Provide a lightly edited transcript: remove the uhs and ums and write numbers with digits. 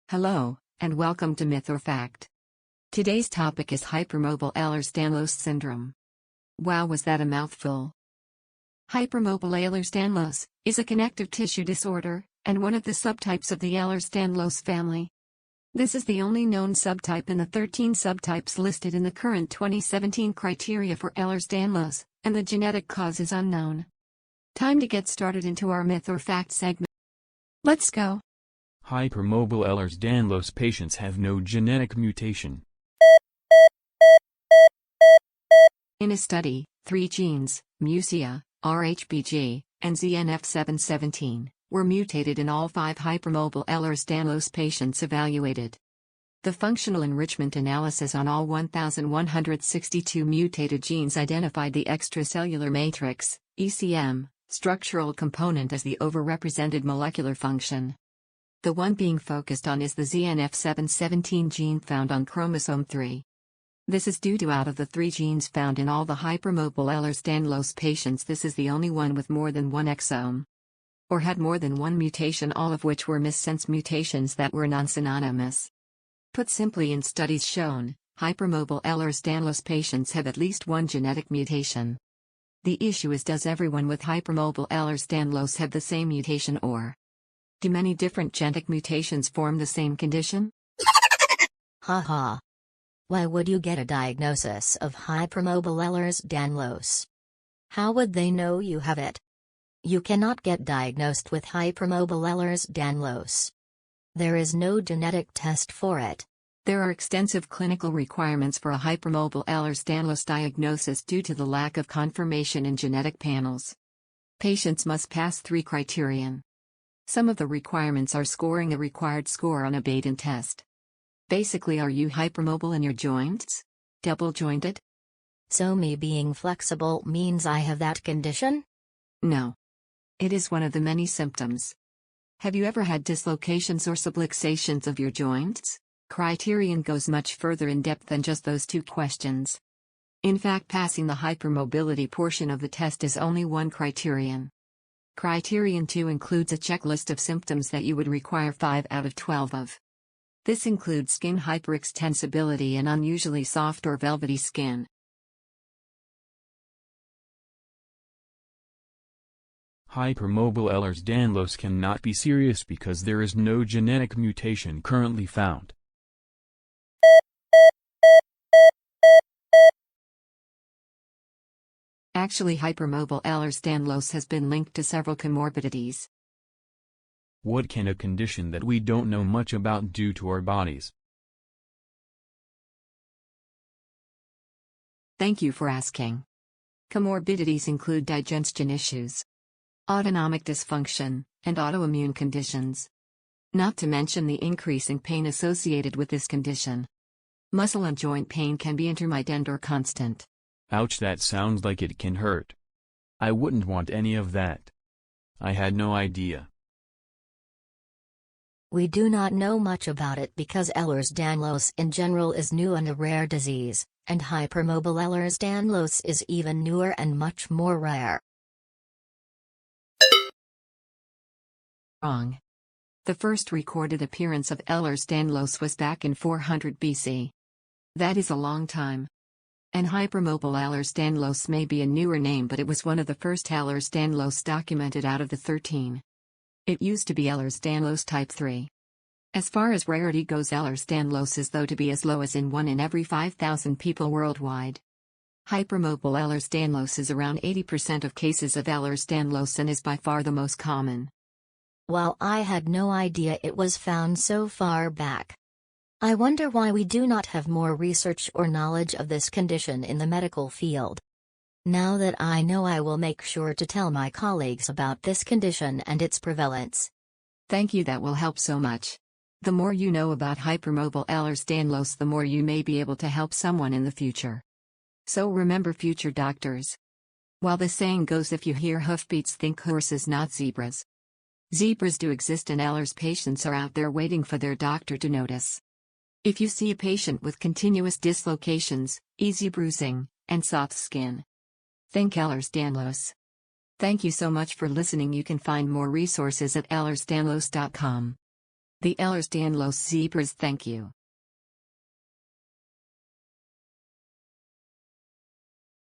Hello, and welcome to Myth or Fact. Today's topic is hypermobile Ehlers-Danlos syndrome. Wow, was that a mouthful? Hypermobile Ehlers-Danlos is a connective tissue disorder, and one of the subtypes of the Ehlers-Danlos family. This is the only known subtype in the 13 subtypes listed in the current 2017 criteria for Ehlers-Danlos, and the genetic cause is unknown. Time to get started into our Myth or Fact segment. Let's go. Hypermobile Ehlers-Danlos patients have no genetic mutation. In a study, 3 genes, MUSIA, RHBG, and ZNF717, were mutated in all 5 hypermobile Ehlers-Danlos patients evaluated. The functional enrichment analysis on all 1,162 mutated genes identified the extracellular matrix, ECM, structural component as the overrepresented molecular function. The one being focused on is the ZNF717 gene found on chromosome 3. This is due to out of the 3 genes found in all the hypermobile Ehlers-Danlos patients, this is the only one with more than one exome, or had more than one mutation, all of which were missense mutations that were non-synonymous. Put simply, in studies shown, hypermobile Ehlers-Danlos patients have at least one genetic mutation. The issue is, does everyone with hypermobile Ehlers-Danlos have the same mutation, or do many different genetic mutations form the same condition? Haha. Why would you get a diagnosis of hypermobile Ehlers-Danlos? How would they know you have it? You cannot get diagnosed with hypermobile Ehlers-Danlos. There is no genetic test for it. There are extensive clinical requirements for a hypermobile Ehlers-Danlos diagnosis due to the lack of confirmation in genetic panels. Patients must pass 3 criterion. Some of the requirements are scoring a required score on a Baden test. Basically, are you hypermobile in your joints? Double jointed? So me being flexible means I have that condition? No. It is one of the many symptoms. Have you ever had dislocations or subluxations of your joints? Criterion goes much further in depth than just those 2 questions. In fact, passing the hypermobility portion of the test is only one criterion. Criterion 2 includes a checklist of symptoms that you would require 5 out of 12 of. This includes skin hyperextensibility and unusually soft or velvety skin. Hypermobile Ehlers-Danlos cannot be serious because there is no genetic mutation currently found. Actually, hypermobile Ehlers-Danlos has been linked to several comorbidities. What can a condition that we don't know much about do to our bodies? Thank you for asking. Comorbidities include digestion issues, autonomic dysfunction, and autoimmune conditions. Not to mention the increasing pain associated with this condition. Muscle and joint pain can be intermittent or constant. Ouch, that sounds like it can hurt. I wouldn't want any of that. I had no idea. We do not know much about it because Ehlers-Danlos in general is new and a rare disease, and hypermobile Ehlers-Danlos is even newer and much more rare. Wrong. The first recorded appearance of Ehlers-Danlos was back in 400 BC. That is a long time. And hypermobile Ehlers-Danlos may be a newer name, but it was one of the first Ehlers-Danlos documented out of the 13. It used to be Ehlers-Danlos type 3. As far as rarity goes, Ehlers-Danlos is thought to be as low as in 1 in every 5,000 people worldwide. Hypermobile Ehlers-Danlos is around 80% of cases of Ehlers-Danlos and is by far the most common. Wow, I had no idea it was found so far back. I wonder why we do not have more research or knowledge of this condition in the medical field. Now that I know, I will make sure to tell my colleagues about this condition and its prevalence. Thank you, that will help so much. The more you know about hypermobile Ehlers-Danlos, the more you may be able to help someone in the future. So remember, future doctors. While the saying goes, if you hear hoofbeats, think horses, not zebras. Zebras do exist, and Ehlers patients are out there waiting for their doctor to notice. If you see a patient with continuous dislocations, easy bruising, and soft skin, think Ehlers-Danlos. Thank you so much for listening. You can find more resources at ehlersdanlos.com. The Ehlers-Danlos zebras thank you.